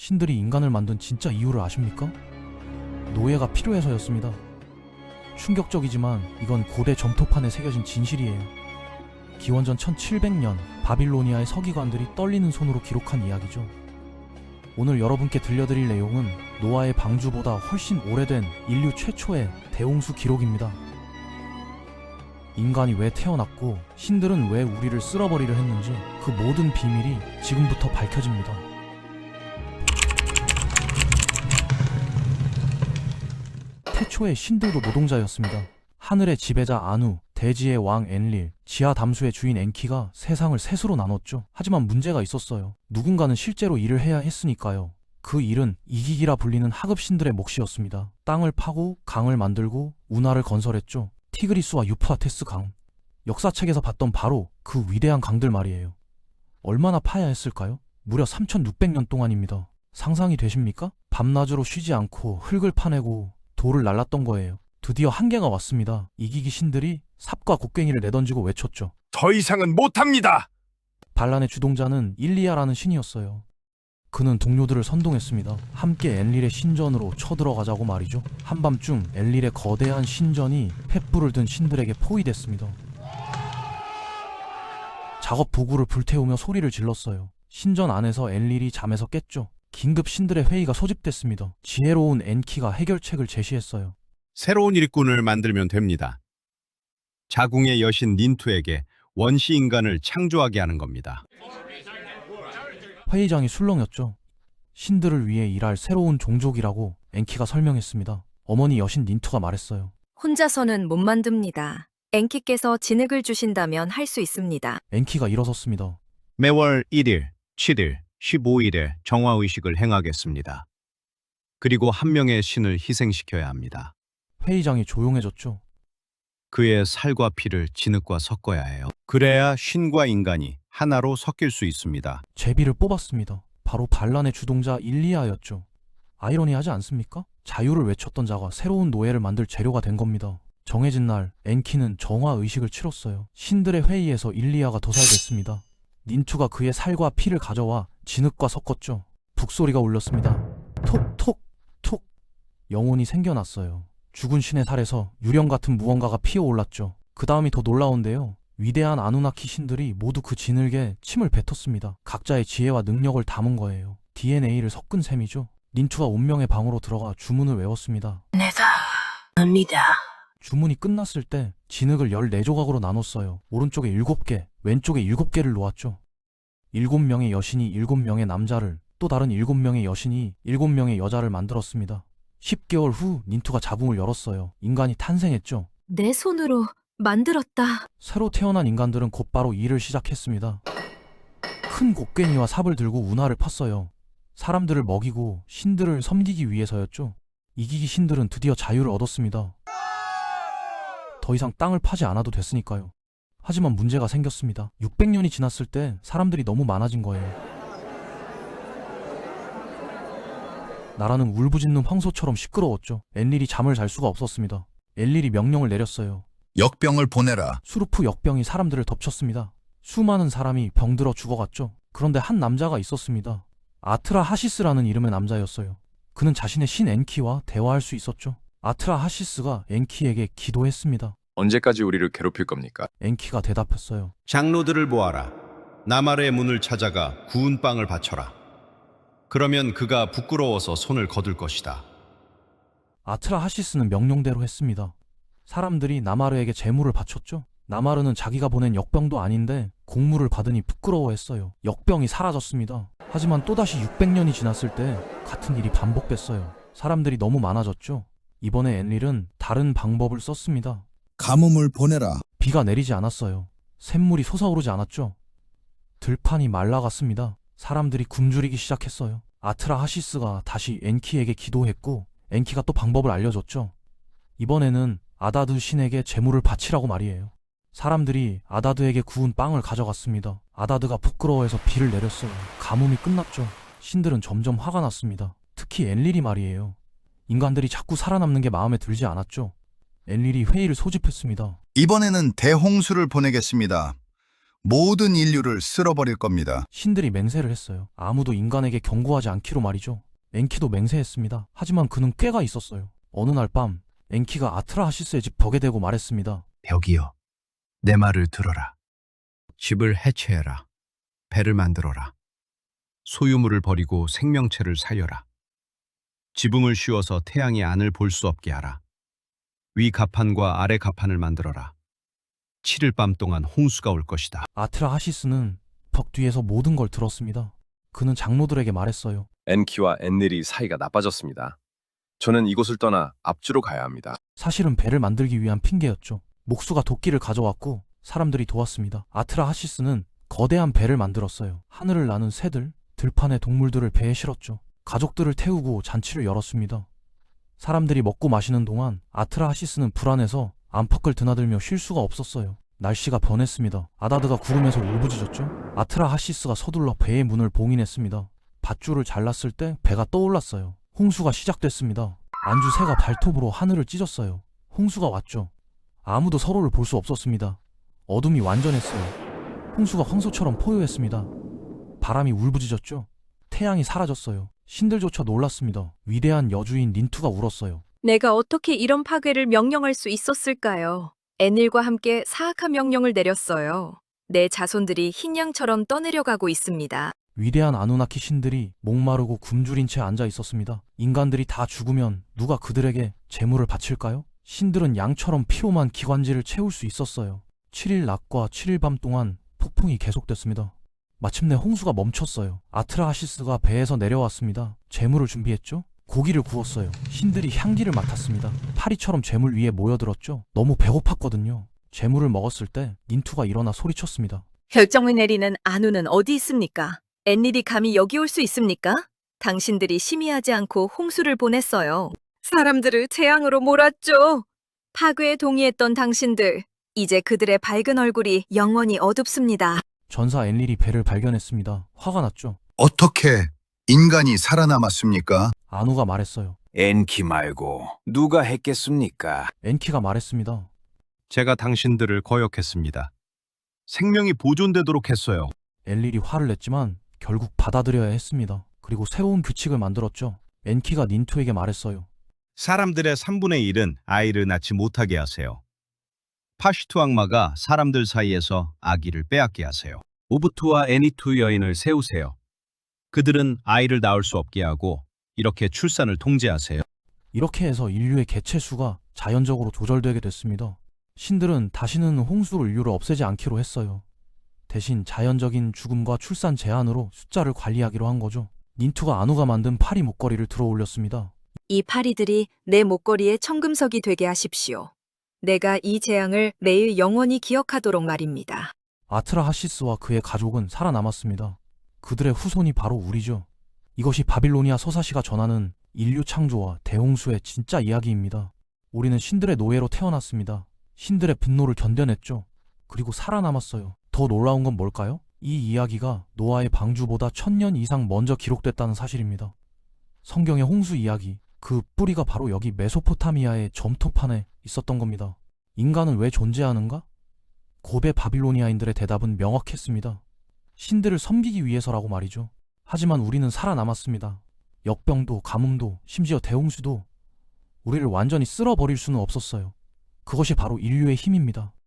신들이 인간을 만든 진짜 이유를 아십니까? 노예가 필요해서였습니다. 충격적이지만 이건 고대 점토판에 새겨진 진실이에요. 기원전 1700년 바빌로니아의 서기관들이 떨리는 손으로 기록한 이야기죠. 오늘 여러분께 들려드릴 내용은 노아의 방주보다 훨씬 오래된 인류 최초의 대홍수 기록입니다. 인간이 왜 태어났고 신들은 왜 우리를 쓸어버리려 했는지 그 모든 비밀이 지금부터 밝혀집니다. 태초의 신들도 노동자였습니다. 하늘의 지배자 아누, 대지의 왕 엔릴, 지하 담수의 주인 엔키가 세상을 셋으로 나눴죠. 하지만 문제가 있었어요. 누군가는 실제로 일을 해야 했으니까요. 그 일은 이기기라 불리는 하급 신들의 몫이었습니다. 땅을 파고 강을 만들고 운하를 건설했죠. 티그리스와 유프라테스 강. 역사책에서 봤던 바로 그 위대한 강들 말이에요. 얼마나 파야 했을까요? 무려 3600년 동안입니다. 상상이 되십니까? 밤낮으로 쉬지 않고 흙을 파내고 돌을 날랐던 거예요. 드디어 한계가 왔습니다. 이기기 신들이 삽과 곡괭이를 내던지고 외쳤죠. 더 이상은 못합니다. 반란의 주동자는 일리아라는 신이었어요. 그는 동료들을 선동했습니다. 함께 엔릴의 신전으로 쳐들어가자고 말이죠. 한밤중 엔릴의 거대한 신전이 횃불을 든 신들에게 포위됐습니다. 작업 도구를 불태우며 소리를 질렀어요. 신전 안에서 엔릴이 잠에서 깼죠. 긴급 신들의 회의가 소집됐습니다. 지혜로운 엔키가 해결책을 제시했어요. 새로운 일꾼을 만들면 됩니다. 자궁의 여신 닌투에게 원시 인간을 창조하게 하는 겁니다. 회의장이 술렁였죠. 신들을 위해 일할 새로운 종족이라고 엔키가 설명했습니다. 어머니 여신 닌투가 말했어요. 혼자서는 못 만듭니다. 엔키께서 진흙을 주신다면 할 수 있습니다. 엔키가 일어섰습니다. 매월 1일, 7일, 15일에 정화의식을 행하겠습니다. 그리고 한 명의 신을 희생시켜야 합니다. 회의장이 조용해졌죠. 그의 살과 피를 진흙과 섞어야 해요. 그래야 신과 인간이 하나로 섞일 수 있습니다. 제비를 뽑았습니다. 바로 반란의 주동자 일리아였죠. 아이러니하지 않습니까? 자유를 외쳤던 자가 새로운 노예를 만들 재료가 된 겁니다. 정해진 날 엔키는 정화의식을 치렀어요. 신들의 회의에서 일리아가 도살됐습니다. 닌투가 그의 살과 피를 가져와 진흙과 섞었죠. 북소리가 울렸습니다. 톡! 영혼이 생겨났어요. 죽은 신의 살에서 유령 같은 무언가가 피어올랐죠. 그 다음이 더 놀라운데요. 위대한 아누나키 신들이 모두 그 진흙에 침을 뱉었습니다. 각자의 지혜와 능력을 담은 거예요. DNA를 섞은 셈이죠. 닌투가 운명의 방으로 들어가 주문을 외웠습니다. 내가 합니다. 주문이 끝났을 때 진흙을 14조각으로 나눴어요. 오른쪽에 7개, 왼쪽에 7개를 놓았죠. 7명의 여신이 7명의 남자를, 또 다른 7명의 여신이 7명의 여자를 만들었습니다. 10개월 후 닌투가 자궁을 열었어요. 인간이 탄생했죠. 내 손으로 만들었다. 새로 태어난 인간들은 곧바로 일을 시작했습니다. 큰 곡괭이와 삽을 들고 운하를 팠어요. 사람들을 먹이고 신들을 섬기기 위해서였죠. 이기기 신들은 드디어 자유를 얻었습니다. 더 이상 땅을 파지 않아도 됐으니까요. 하지만 문제가 생겼습니다. 600년이 지났을 때 사람들이 너무 많아진 거예요. 나라는 울부짖는 황소처럼 시끄러웠죠. 엔릴이 잠을 잘 수가 없었습니다. 엔릴이 명령을 내렸어요. 역병을 보내라. 수르프 역병이 사람들을 덮쳤습니다. 수많은 사람이 병들어 죽어갔죠. 그런데 한 남자가 있었습니다. 아트라 하시스라는 이름의 남자였어요. 그는 자신의 신 엔키와 대화할 수 있었죠. 아트라 하시스가 엔키에게 기도했습니다. 언제까지 우리를 괴롭힐 겁니까? 엔키가 대답했어요. 장로들을 모아라. 나말의 문을 찾아가 구운 빵을 바쳐라. 그러면 그가 부끄러워서 손을 거둘 것이다. 아트라 하시스는 명령대로 했습니다. 사람들이 나마르에게 제물을 바쳤죠. 나마르는 자기가 보낸 역병도 아닌데 공물을 받으니 부끄러워했어요. 역병이 사라졌습니다. 하지만 또다시 600년이 지났을 때 같은 일이 반복됐어요. 사람들이 너무 많아졌죠. 이번에 엔릴은 다른 방법을 썼습니다. 가뭄을 보내라. 비가 내리지 않았어요. 샘물이 솟아오르지 않았죠. 들판이 말라갔습니다. 사람들이 굶주리기 시작했어요. 아트라 하시스가 다시 엔키에게 기도했고 엔키가 또 방법을 알려줬죠. 이번에는 아다드 신에게 제물을 바치라고 말이에요. 사람들이 아다드에게 구운 빵을 가져갔습니다. 아다드가 부끄러워해서 비를 내렸어요. 가뭄이 끝났죠. 신들은 점점 화가 났습니다. 특히 엔릴이 말이에요. 인간들이 자꾸 살아남는 게 마음에 들지 않았죠. 엔릴이 회의를 소집했습니다. 이번에는 대홍수를 보내겠습니다. 모든 인류를 쓸어버릴 겁니다. 신들이 맹세를 했어요. 아무도 인간에게 경고하지 않기로 말이죠. 엔키도 맹세했습니다. 하지만 그는 꾀가 있었어요. 어느 날 밤 엔키가 아트라하시스의 집 벽에 대고 말했습니다. 벽이여, 내 말을 들어라. 집을 해체해라. 배를 만들어라. 소유물을 버리고 생명체를 살려라. 지붕을 씌워서 태양이 안을 볼 수 없게 하라. 위 가판과 아래 가판을 만들어라. 7일 밤 동안 홍수가 올 것이다. 아트라하시스는 벽 뒤에서 모든 걸 들었습니다. 그는 장로들에게 말했어요. 엔키와 엔릴이 사이가 나빠졌습니다. 저는 이곳을 떠나 앞주로 가야 합니다. 사실은 배를 만들기 위한 핑계였죠. 목수가 도끼를 가져왔고 사람들이 도왔습니다. 아트라하시스는 거대한 배를 만들었어요. 하늘을 나는 새들, 들판의 동물들을 배에 실었죠. 가족들을 태우고 잔치를 열었습니다. 사람들이 먹고 마시는 동안 아트라하시스는 불안해서 안팎을 드나들며 쉴 수가 없었어요. 날씨가 변했습니다. 아다드가 구름에서 울부짖었죠. 아트라하시스가 서둘러 배의 문을 봉인했습니다. 밧줄을 잘랐을 때 배가 떠올랐어요. 홍수가 시작됐습니다. 안주새가 발톱으로 하늘을 찢었어요. 홍수가 왔죠. 아무도 서로를 볼 수 없었습니다. 어둠이 완전했어요. 홍수가 황소처럼 포효했습니다. 바람이 울부짖었죠. 태양이 사라졌어요. 신들조차 놀랐습니다. 위대한 여주인 닌투가 울었어요. 내가 어떻게 이런 파괴를 명령할 수 있었을까요? 엔릴과 함께 사악한 명령을 내렸어요. 내 자손들이 흰 양처럼 떠내려가고 있습니다. 위대한 아누나키 신들이 목마르고 굶주린 채 앉아 있었습니다. 인간들이 다 죽으면 누가 그들에게 재물을 바칠까요? 신들은 양처럼 피로만 기관지를 채울 수 있었어요. 7일 낮과 7일 밤 동안 폭풍이 계속됐습니다. 마침내 홍수가 멈췄어요. 아트라하시스가 배에서 내려왔습니다. 재물을 준비했죠? 고기를 구웠어요. 신들이 향기를 맡았습니다. 파리처럼 재물 위에 모여들었죠. 너무 배고팠거든요. 재물을 먹었을 때 닌투가 일어나 소리쳤습니다. 결정을 내리는 아누는 어디 있습니까? 엔릴이 감히 여기 올 수 있습니까? 당신들이 심의하지 않고 홍수를 보냈어요. 사람들을 재앙으로 몰았죠. 파괴에 동의했던 당신들, 이제 그들의 밝은 얼굴이 영원히 어둡습니다. 전사 엔릴이 배를 발견했습니다. 화가 났죠. 어떻게 인간이 살아남았습니까? 아누가 말했어요. 엔키 말고 누가 했겠습니까? 엔키가 말했습니다. 제가 당신들을 거역했습니다. 생명이 보존되도록 했어요. 엔릴이 화를 냈지만 결국 받아들여야 했습니다. 그리고 새로운 규칙을 만들었죠. 엔키가 닌투에게 말했어요. 사람들의 3분의 1은 아이를 낳지 못하게 하세요. 파시투 악마가 사람들 사이에서 아기를 빼앗게 하세요. 오브투와 애니투 여인을 세우세요. 그들은 아이를 낳을 수 없게 하고 이렇게 출산을 통제하세요. 이렇게 해서 인류의 개체 수가 자연적으로 조절되게 됐습니다. 신들은 다시는 홍수로 인류를 없애지 않기로 했어요. 대신 자연적인 죽음과 출산 제한으로 숫자를 관리하기로 한 거죠. 닌투가 아누가 만든 파리 목걸이를 들어 올렸습니다. 이 파리들이 내 목걸이에 청금석이 되게 하십시오. 내가 이 재앙을 매일 영원히 기억하도록 말입니다. 아트라하시스와 그의 가족은 살아남았습니다. 그들의 후손이 바로 우리죠. 이것이 바빌로니아 서사시가 전하는 인류 창조와 대홍수의 진짜 이야기입니다. 우리는 신들의 노예로 태어났습니다. 신들의 분노를 견뎌냈죠. 그리고 살아남았어요. 더 놀라운 건 뭘까요? 이 이야기가 노아의 방주보다 1000년 이상 먼저 기록됐다는 사실입니다. 성경의 홍수 이야기, 그 뿌리가 바로 여기 메소포타미아의 점토판에 있었던 겁니다. 인간은 왜 존재하는가? 고대 바빌로니아인들의 대답은 명확했습니다. 신들을 섬기기 위해서라고 말이죠. 하지만 우리는 살아남았습니다. 역병도, 가뭄도, 심지어 대홍수도 우리를 완전히 쓸어버릴 수는 없었어요. 그것이 바로 인류의 힘입니다.